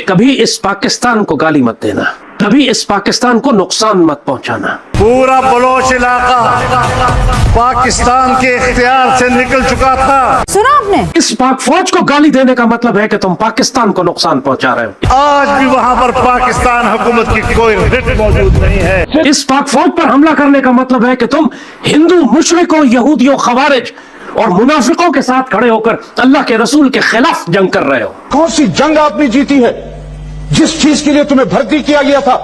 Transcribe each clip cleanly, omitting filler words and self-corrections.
कभी इस पाकिस्तान को गाली मत देना, कभी इस पाकिस्तान को नुकसान मत पहुंचाना। पूरा बलोच इलाका पाकिस्तान के इख्तियार से निकल चुका था। सुना आपने? इस पाक फौज को गाली देने का मतलब है कि तुम पाकिस्तान को नुकसान पहुंचा रहे हो। आज भी वहाँ पर पाकिस्तान हुकूमत की कोई रिट मौजूद नहीं है। इस पाक फौज पर हमला करने का मतलब है कि तुम हिंदू मुशरिकों, यहूदियों, खवारिज और मुनाफिकों के साथ खड़े होकर अल्लाह के रसूल के खिलाफ जंग कर रहे हो। कौन सी जंग आपने जीती है जिस चीज के लिए तुम्हें भर्ती किया गया था,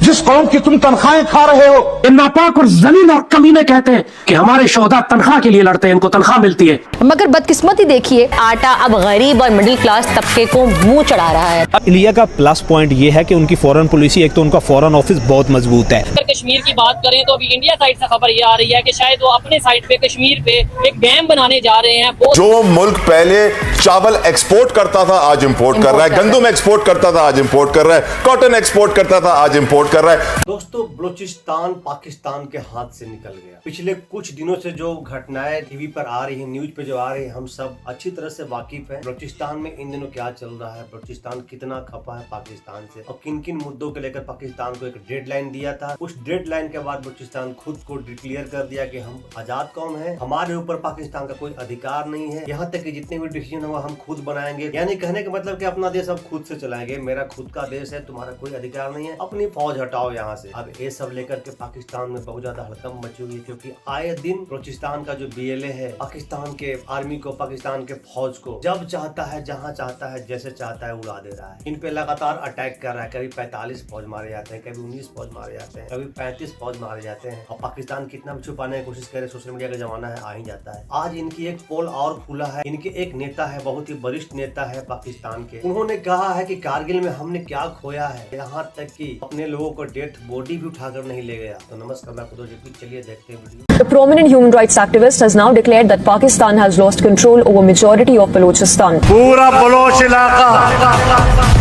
जिस कौम की तुम तनख्वाहें खा रहे हो? ये नापाक और जलील और कमीने कहते हैं कि हमारे शोहदा तनख्वाह के लिए लड़ते हैं, इनको तनख्वाह मिलती है। मगर बदकिस्मती देखिए, आटा अब गरीब और मिडिल क्लास तबके को मुंह चढ़ा रहा है। इंडिया का प्लस पॉइंट ये है कि उनकी फॉरेन पॉलिसी, एक तो उनका फॉरेन ऑफिस बहुत मजबूत है। अगर कश्मीर की बात करें तो अभी इंडिया साइड से खबर ये आ रही है कि शायद वो अपने साइड पे कश्मीर पे एक डैम बनाने जा रहे हैं। जो मुल्क पहले चावल एक्सपोर्ट करता था आज इंपोर्ट कर रहा है, गंदम एक्सपोर्ट करता था आज इंपोर्ट कर रहा है, कॉटन एक्सपोर्ट करता था आज इंपोर्ट कर रहा है। दोस्तों, बलूचिस्तान पाकिस्तान के हाथ से निकल गया। पिछले कुछ दिनों से जो घटनाएं टीवी पर आ रही हैं, न्यूज पे जो आ रही है, हम सब अच्छी तरह से वाकिफ हैं। बलूचिस्तान में इन दिनों क्या चल रहा है, बलूचिस्तान कितना खपा है पाकिस्तान से और किन किन मुद्दों को लेकर पाकिस्तान को एक डेडलाइन दिया था। उस डेडलाइन के बाद बलूचिस्तान खुद को डिक्लेयर कर दिया कि हम आजाद कौम है, हमारे ऊपर पाकिस्तान का कोई अधिकार नहीं है, यहाँ तक कि जितने भी डिसीजन हुआ हम खुद बनाएंगे। यानी कहने का मतलब कि अपना देश अब खुद से चलाएंगे, मेरा खुद का देश है, तुम्हारा कोई अधिकार नहीं है, अपनी फौज हटाओ यहाँ से। अब ये सब लेकर के पाकिस्तान में बहुत ज्यादा हड़कंप मची हुई है, क्योंकि आए दिन बलूचिस्तान का जो BLA है पाकिस्तान के आर्मी को, पाकिस्तान के फौज को जब चाहता है, जहां चाहता है, जैसे चाहता है उड़ा दे रहा है। इन पे लगातार अटैक कर रहा है। कभी 45 फौज मारे जाते हैं, कभी 19 फौज मारे जाते हैं, कभी 35 फौज मारे जाते हैं। और पाकिस्तान कितना भी छुपाने की कोशिश करे, सोशल मीडिया का जमाना है, आ ही जाता है। आज इनकी एक पोल और खुला है। इनके एक नेता है, बहुत ही वरिष्ठ नेता है पाकिस्तान के, उन्होंने कहा है कि कारगिल में हमने क्या खोया है, यहाँ तक कि अपने लोगों को डेथ बॉडी भी उठाकर नहीं ले गया। तो नमस्कार, मैं खुद चलिए देखते हैं video. The prominent human rights activist has now declared that Pakistan has lost control over majority of Balochistan. पूरा बलोच इलाका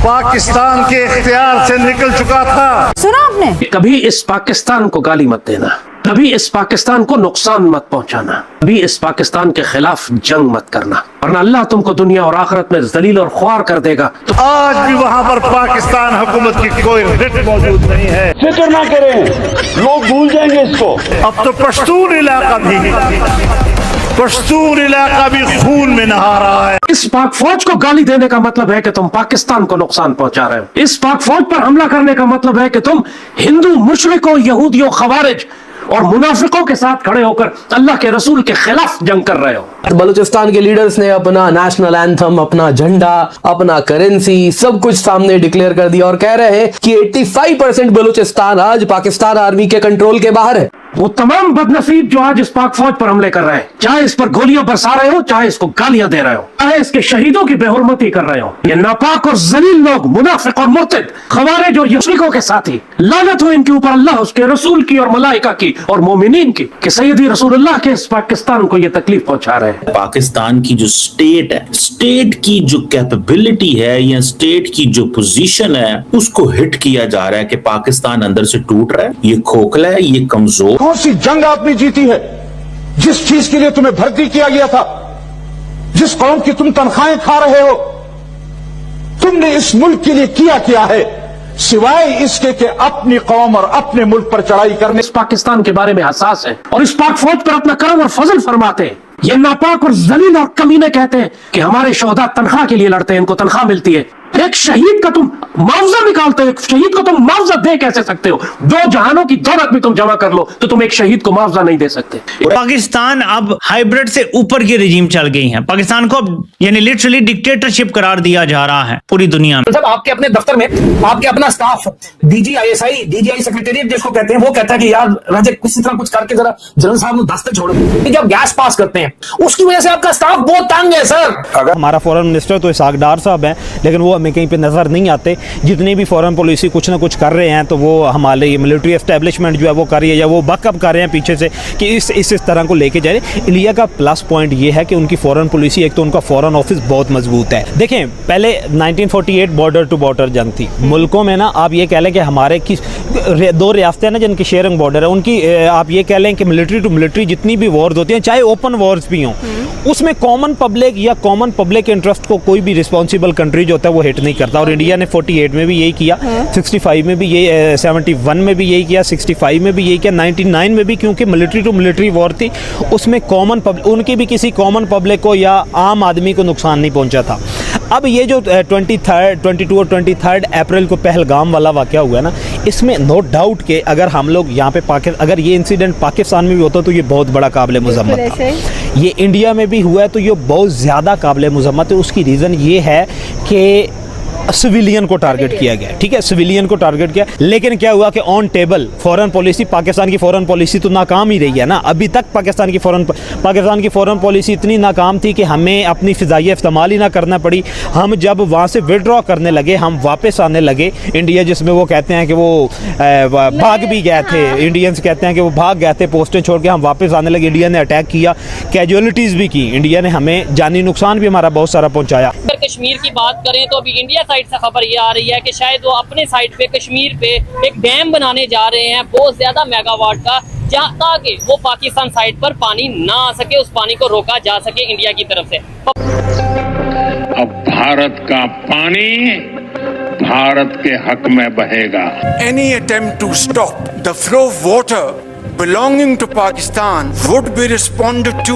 पाकिस्तान के इख्तियार से निकल चुका था। सुना आपने? कभी इस पाकिस्तान को गाली मत देना, कभी इस पाकिस्तान को नुकसान मत पहुंचाना, कभी इस पाकिस्तान के खिलाफ जंग मत करना, वरना अल्लाह तुमको दुनिया और आखिरत में जलील और ख्वार कर देगा। आज भी वहाँ पर पाकिस्तान हुकूमत की कोई रिट मौजूद नहीं है। फिक्र ना करें, लोग भूल जाएंगे इसको। अब तो पश्तून इलाका भी खून में नहा रहा है। इस पाक फौज को गाली देने का मतलब है कि तुम पाकिस्तान को नुकसान पहुंचा रहे हो। इस पाक फौज पर हमला करने का मतलब है कि तुम हिंदू मुशरिकों, यहूदियों, खवारिज और मुनाफिकों के साथ खड़े होकर अल्लाह के रसूल के खिलाफ जंग कर रहे हो। बलूचिस्तान के लीडर्स ने अपना नेशनल एंथम, अपना झंडा, अपना करेंसी सब कुछ सामने डिक्लेयर कर दिया और कह रहे हैं कि 85% बलूचिस्तान आज पाकिस्तान आर्मी के कंट्रोल के बाहर है। वो तमाम बदनसीब जो आज इस पाक फौज पर हमले कर रहे हैं, चाहे इस पर गोलियां बरसा रहे हो, चाहे इसको गालियां दे रहे हो, चाहे इसके शहीदों की बेहुरमती कर रहे हो, ये नापाक और जलील लोग, मुनाफिक और मुर्तिद, खवारिज और मुशरिकों के साथी, लानत हो इनके ऊपर अल्लाह, उसके रसूल की और मलाइका की और मोमिनीन की कि सैयदी रसूलुल्लाह के इस पाकिस्तान को ये तकलीफ पहुंचा रहे हैं। पाकिस्तान की जो स्टेट है, स्टेट की जो कैपेबिलिटी है या स्टेट की जो पोजीशन है, उसको हिट किया जा रहा है कि पाकिस्तान अंदर से टूट रहा है, ये खोखला है, ये कमजोर। कौन सी जंग आपने जीती है जिस चीज के लिए तुम्हें भर्ती किया गया था, जिस कौम की तुम तनख्वाहें खा रहे हो? तुमने इस मुल्क के लिए किया क्या है सिवाय इसके कि अपनी कौम और अपने मुल्क पर चढ़ाई करने? इस पाकिस्तान के बारे में हसास है और इस पाक फौज पर अपना करम और फजल फरमाते हैं। ये नापाक और जलील और कमीने कहते हैं कि हमारे शोहदा तनख्वाह के लिए लड़ते हैं, इनको तनख्वाह मिलती है। एक शहीद का तुम मुआवजा निकालते हो, एक शहीद को तुम मुआवजा दे कैसे सकते हो? दो जहानों की दौलत भी तुम जमा कर लो तो तुम एक शहीद को मुआवजा नहीं दे सकते। पाकिस्तान अब हाइब्रिड से ऊपर की रजीम चल गई है। पाकिस्तान को यानी लिटरली डिक्टेटरशिप करार दिया जा रहा है पूरी दुनिया में। जब आपके अपने दफ्तर में आपके अपना स्टाफ DGI सेक्रेटेरिएट जिसको कहते हैं, वो कहता है कि यार राजे किसी तरह कुछ करके जरा जनरल साहब दस्ते छोड़ो। जब गैस पास करते हैं उसकी वजह से आपका स्टाफ बहुत तंग है सर। अगर हमारा फॉरेन मिनिस्टर तो इसहाक डार साहब हैं, लेकिन वो हमें कहीं पे नजर नहीं आते। जितनी भी फॉरेन पॉलिसी कुछ ना कुछ कर रहे हैं तो वो हमारे मिलिट्री एस्टेब्लिशमेंट जो है वो कर रही है या वो बैकअप कर रहे हैं पीछे से कि इस तरह को लेके जा रहे हैं। इंडिया का प्लस पॉइंट ये है कि उनकी फॉरेन पॉलिसी, एक तो उनका फॉरेन ऑफिस बहुत मजबूत है। देखें, पहले 1948 बॉर्डर टू बॉर्डर जंग थी मुल्कों में ना। आप ये कह लें कि हमारे की दो रियासतें ना जिनकी शेयरिंग बॉर्डर है, उनकी आप ये कह लें कि मिलिट्री टू मिलिट्री जितनी भी वॉर्स होती हैं, चाहे ओपन वॉर्स भी हों, उसमें कॉमन पब्लिक या कॉमन पब्लिक इंटरेस्ट को कोई भी रिस्पॉन्सिबल कंट्री जो होता है वो हिट नहीं करता। और इंडिया ने 48 में भी यही किया, 65 में भी यही, 71 में भी यही किया, 65 में भी यही किया, 99 में भी, क्योंकि मिलिट्री टू मिलिट्री वॉर थी, उसमें कॉमन पब्लिक, उनकी भी किसी कॉमन पब्लिक को या आम आदमी को नुकसान नहीं पहुंचा था। अब ये जो 22 और 23 अप्रैल को पहलगाम वाला वाक़या हुआ ना, इसमें नो डाउट के अगर हम लोग यहाँ पे अगर ये इंसिडेंट पाकिस्तान में भी होता तो ये बहुत बड़ा काबिल मुज़म्मत था। ये इंडिया में भी हुआ है तो ये बहुत ज़्यादा काबिल मुज़म्मत है। उसकी रीज़न ये है कि सिविलियन को टारगेट किया गया, ठीक है, सिविलियन को टारगेट किया। लेकिन क्या हुआ कि on table foreign policy, Pakistan की फॉरेन पॉलिसी तो नाकाम ही रही है ना अभी तक। पाकिस्तान की फॉरेन पॉलिसी इतनी नाकाम थी कि हमें अपनी फ़िज़ाई इस्तेमाल ही ना करना पड़ी। हम जब वहाँ से विड्रॉ करने लगे, हम वापस आने लगे इंडिया, जिसमें वो कहते हैं कि वो भाग भी गए थे, इंडियंस कहते हैं कि वो भाग गए थे पोस्टें छोड़ के, हम वापस आने लगे। इंडिया ने अटैक किया, कैजुअलिटीज़ भी की, इंडिया ने हमें जानी नुकसान भी हमारा बहुत सारा पहुँचाया। अगर कश्मीर की बात करें तो अभी इंडिया साइड से खबर ये आ रही है कि शायद वो अपने साइड पे कश्मीर पे एक डैम बनाने जा रहे हैं बहुत ज्यादा मेगावाट का, जहाँ ताकि वो पाकिस्तान साइड पर पानी ना आ सके, उस पानी को रोका जा सके इंडिया की तरफ से। अब भारत का पानी भारत के हक में बहेगा। Any attempt to stop the flow of water belonging to Pakistan would be responded to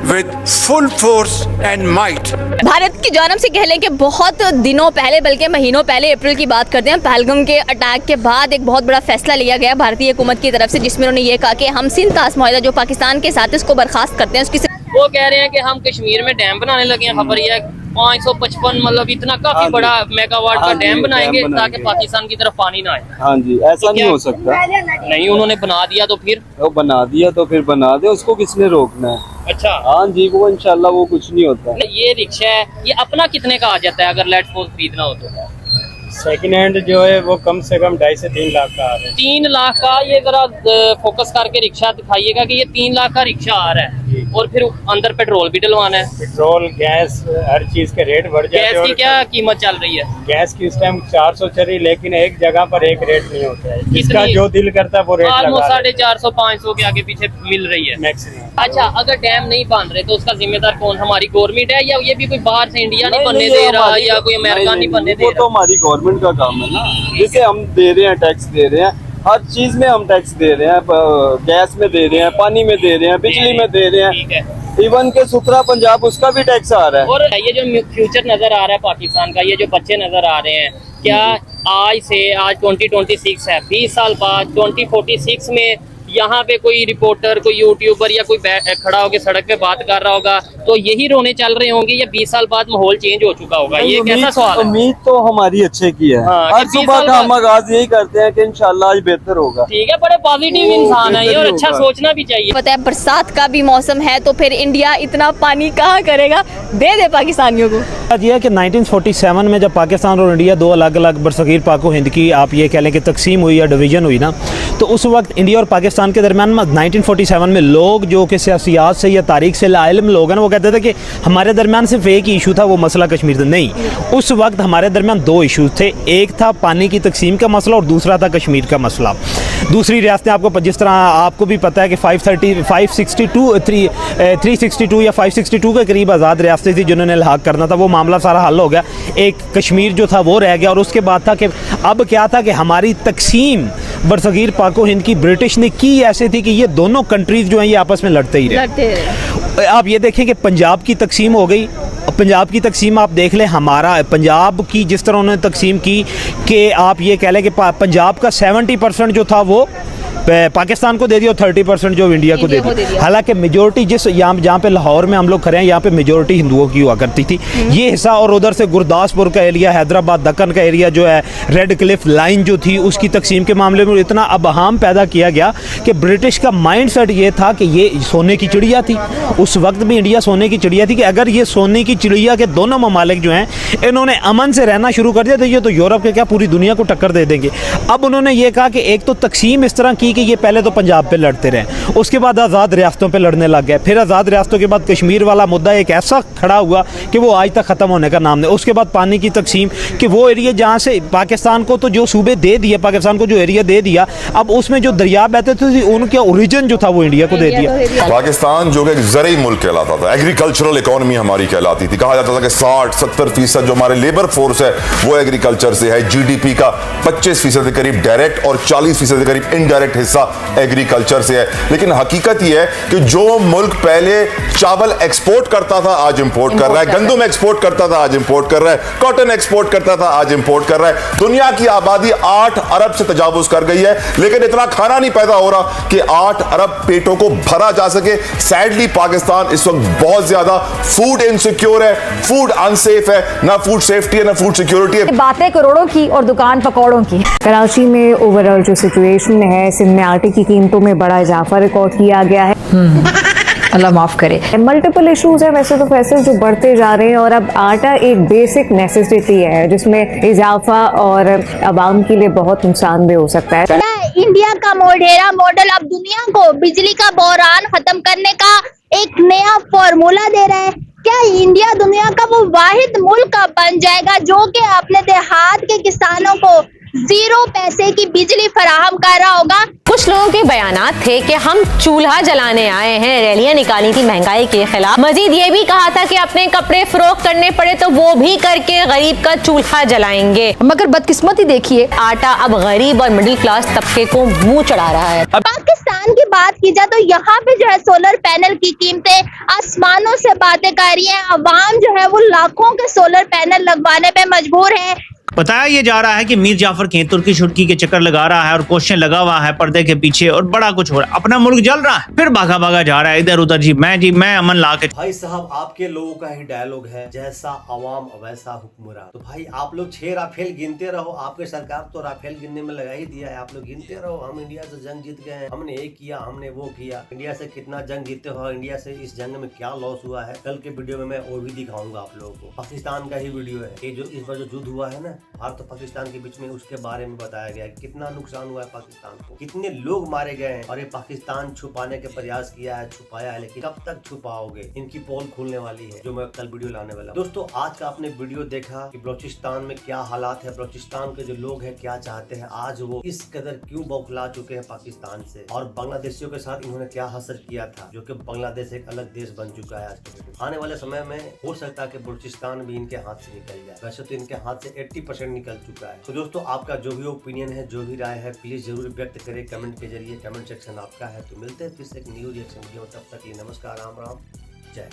with full force and might. Bharat की जानब से कह लें कि बहुत दिनों पहले, बल्कि महीनों पहले, अप्रैल की बात करते हैं, पहलगाम के अटैक के बाद एक बहुत बड़ा फैसला लिया गया भारतीय हुकूमत की तरफ से, जिसमें उन्होंने ये कहा कि हम सिंध तास माहिदा जो पाकिस्तान के साथ इसको बर्खास्त करते हैं। उसकी वो कह रहे हैं कि हम कश्मीर में डैम बनाने लगे हैं। खबर यह 555 मतलब इतना काफी बड़ा मेगावाट का डैम बनाएंगे ताकि पाकिस्तान की तरफ पानी ना आए। हाँ जी, ऐसा नहीं हो सकता। नहीं, उन्होंने बना दिया तो फिर वो बना दिया तो फिर बना दे, उसको किसने रोकना है। अच्छा, हाँ जी, वो इंशाल्लाह वो कुछ नहीं होता। ये रिक्शा है, ये अपना कितने का आ जाता है अगर लेट सपोज खरीदना हो तो? सेकंड हैंड जो है वो कम से कम 2.5 से 3 लाख का आ रहा है। 3 लाख का? ये जरा फोकस करके रिक्शा दिखाइएगा कि ये 3 लाख का रिक्शा आ रहा है, और फिर अंदर पेट्रोल भी डलवाना है। पेट्रोल, गैस, हर चीज के रेट बढ़ जाते हैं। गैस की क्या कीमत चल रही है? गैस की इस टाइम 400 चल रही, लेकिन एक जगह पर एक रेट नहीं होता है, जिसका जो दिल करता है वो रेट ऑलमोस्ट 450-500 के आगे पीछे मिल रही है मैक्सिमम। अच्छा, अगर डैम नहीं बन रहे तो उसका जिम्मेदार कौन? हमारी गवर्नमेंट है, या ये भी कोई बाहर से इंडिया नहीं बनने दे रहा, या कोई अमेरिका नहीं बनने दे रहा? वो तो हमारी गवर्नमेंट का काम है ना, जिसे हम दे रहे हैं, टैक्स दे रहे हैं, हर चीज में हम टैक्स दे रहे हैं, गैस में दे रहे हैं, पानी में दे रहे हैं, बिजली में दे रहे हैं, इवन के सुथरा पंजाब उसका भी टैक्स आ रहा है। और ये जो फ्यूचर नजर आ रहा है पाकिस्तान का, ये जो बच्चे नजर आ रहे हैं, क्या आज 2026 है, 20 साल बाद 2046 में यहाँ पे कोई रिपोर्टर, कोई यूट्यूबर या कोई खड़ा होकर सड़क पे बात कर रहा होगा तो यही रोने चल रहे होंगे, या 20 साल बाद माहौल चेंज हो चुका होगा? ये कैसा सवाल है? उम्मीद तो हमारी अच्छे की है। हाँ, हर सुबह का हम आगाज यही करते हैं कि इंशाल्लाह आज बेहतर होगा। ठीक है, बड़े पॉजिटिव इंसान है ये, और अच्छा सोचना भी चाहिए। पता है बरसात का भी मौसम है, तो फिर इंडिया इतना पानी कहाँ करेगा, दे पाकिस्तानियों को। यह है कि 1947 में जब पाकिस्तान और इंडिया दो अलग अलग बरसगीर पाको हिंद की आप ये कह लें कि तकसीम हुई या डिवीज़न हुई ना, तो उस वक्त इंडिया और पाकिस्तान के दरमियान 1947 में लोग जो कि सियासियात से या तारीख से लाइल्म लोग हैं ना, वो कहते थे कि हमारे दरमियान सिर्फ एक ही इशू था, वो मसला कश्मीर था। नहीं, उस वक्त हमारे दरमियान 2 इशूज़ थे, एक था पानी की तकसीम का मसला और दूसरा था कश्मीर का मसला। दूसरी रियासतें आपको जिस तरह आपको भी पता है कि 362 या 562 के करीब आज़ाद रियासतें थी जिन्होंने इल्हाक करना था, वो मामला सारा हल हो गया। एक कश्मीर जो था वो रह गया, और उसके बाद था कि अब क्या था कि हमारी तकसीम बरसगीर पाको हिंद की ब्रिटिश ने की ऐसे थी कि ये दोनों कंट्रीज़ जो हैं ये आपस में लड़ते ही रहे। आप ये देखें कि पंजाब की तकसीम हो गई, पंजाब की तकसीम आप देख लें, हमारा पंजाब की जिस तरह उन्होंने तकसीम की कि आप ये कह लें कि पंजाब का 70% जो था वो पाकिस्तान को दे दिया और 30% जो इंडिया को दे दिया। हालांकि मेजोरिटी जहाँ पे लाहौर में हम लोग खड़े हैं, यहाँ पे मेजोरिटी हिंदुओं की हुआ करती थी ये हिस्सा, और उधर से गुरदासपुर का एरिया, हैदराबाद दक्कन का एरिया जो है, रेड क्लिफ लाइन जो थी, उसकी तकसीम के मामले में इतना अबहाम पैदा किया गया कि ब्रिटिश का माइंड सेट ये था कि ये सोने की चिड़िया थी। उस वक्त भी इंडिया सोने की चिड़िया थी कि अगर ये सोने की चिड़िया के दोनों ममालिक जो हैं इन्होंने अमन से रहना शुरू कर दिया तो ये तो यूरोप के क्या पूरी दुनिया को टक्कर दे देंगे। अब उन्होंने ये कहा कि एक तो तकसीम इस तरह की कि ये पहले तो पंजाब पे लड़ते रहे, उसके बाद आज़ाद रियासतों पे लड़ने लग गए, फिर आज़ाद रियासतों के बाद कश्मीर वाला मुद्दा एक ऐसा खड़ा हुआ कि वो आज तक ख़त्म होने का नाम नहीं। उसके बाद पानी की तकसीम कि वो एरिया जहाँ से पाकिस्तान को तो जो सूबे दे दिया, पाकिस्तान को जो एरिया दे दिया, अब उसमें जो दरिया बहते थे उनका ओरिजिन जो था वो इंडिया को दे दिया। पाकिस्तान जो कि एक ज़रई मुल्क कहलाता था, एग्रीकल्चरल इकोनॉमी हमारी कहलाती थी, कहा जाता था कि 60-70% जो हमारे लेबर फोर्स है वो एग्रीकल्चर से है, जीडीपी का 25% के करीब डायरेक्ट और 40% के करीब इनडायरेक्ट हिस्सा एग्रीकल्चर से है। लेकिन हकीकत यह है कि जो मुल्क पहले चावल एक्सपोर्ट करता था आज इंपोर्ट कर रहा है, गंदम एक्सपोर्ट करता था आज इंपोर्ट कर रहा है, कॉटन एक्सपोर्ट करता था आज इंपोर्ट कर रहा है। दुनिया की आबादी 8 अरब से तजावुज कर गई है, लेकिन इतना खाना नहीं पैदा हो रहा कि 8 अरब पेटों को भरा जा सके। सैडली पाकिस्तान इस वक्त बहुत ज्यादा फूड इनसिक्योर है, फूड अनसेफ है, ना फूड सेफ्टी है ना फूड सिक्योरिटी है। बातें करोड़ों की और दुकान पकौड़ों की। कराची में ओवरऑल जो सिचुएशन है, सिंध में आटे की कीमतों में बड़ा इजाफा रिकॉर्ड किया गया है। अल्लाह माफ करे। मल्टीपल इश्यूज है वैसे तो पैसे जो बढ़ते जा रहे हैं, और अब आटा एक बेसिक नेसेसिटी है जिसमें इजाफा और आवाम के लिए बहुत नुकसानदेह हो सकता है। इंडिया का मोढेरा मॉडल अब दुनिया को बिजली का बहरान खत्म करने का एक नया फॉर्मूला दे रहा है। क्या इंडिया दुनिया का वो वाहिद मुल्क बन जाएगा जो कि अपने देहात के किसानों को 0 पैसे की बिजली फराहम कर रहा होगा? कुछ लोगों के बयानात थे कि हम चूल्हा जलाने आए हैं, रैलियां निकाली थी महंगाई के खिलाफ। मजीद ये भी कहा था कि अपने कपड़े फरोख्त करने पड़े तो वो भी करके गरीब का चूल्हा जलाएंगे। मगर बदकिस्मती देखिए, आटा अब गरीब और मिडिल क्लास तबके को मुंह चढ़ा रहा है। पाकिस्तान की बात की जाए तो यहाँ पे जो है सोलर पैनल की कीमतें आसमानों से बातें कर रही है। अवाम जो है वो लाखों के सोलर पैनल लगवाने पे मजबूर है। बताया ये जा रहा है कि मीर जाफर कहीं तुर्की छुटकी के चक्कर लगा रहा है और क्वेश्चन लगा हुआ है पर्दे के पीछे और बड़ा कुछ हो रहा है। अपना मुल्क जल रहा है, फिर भागा भागा जा रहा है इधर उधर। जी मैं अमन ला के। भाई साहब आपके लोगों का ही डायलॉग है, जैसा अवाम वैसा हुक्मरान। तो भाई आप लोग 6 राफेल गिनते रहो, आपके सरकार तो राफेल गिनने में लगा ही दिया है। आप लोग गिनते रहो, हम इंडिया से जंग जीत गए हैं, हमने ये किया, हमने वो किया। इंडिया से कितना जंग जीते हो, इंडिया से इस जंग में क्या लॉस हुआ है, कल के वीडियो में मैं और भी दिखाऊंगा आप लोगों को। पाकिस्तान का ही वीडियो है ये, जो इस बार जो युद्ध हुआ है ना भारत और पाकिस्तान के बीच में, उसके बारे में बताया गया है कितना नुकसान हुआ है पाकिस्तान को, कितने लोग मारे गए हैं। और ये पाकिस्तान छुपाने के प्रयास किया है, छुपाया है, लेकिन कब तक छुपाओगे? इनकी पोल खुलने वाली है जो मैं कल वीडियो लाने वाला हूं। दोस्तों आज का आपने वीडियो देखा कि बलूचिस्तान में क्या हालात है, बलूचिस्तान के जो लोग हैं क्या चाहते हैं, आज वो इस कदर क्यों बौखला चुके हैं पाकिस्तान से, और बांग्लादेशियों के साथ इन्होंने क्या हासिल किया था, जो कि बांग्लादेश एक अलग देश बन चुका है आज के दिन। आने वाले समय में हो सकता है कि बलूचिस्तान भी इनके हाथ से निकल जाए। वैसे तो इनके हाथ से 80% निकल चुका है। तो दोस्तों आपका जो भी ओपिनियन है, जो भी राय है, प्लीज जरूर व्यक्त करें कमेंट के जरिए। कमेंट सेक्शन आपका है। तो मिलते हैं फिर से एक न्यू रिएक्शन वीडियो। तब तक ये नमस्कार, राम राम, जय।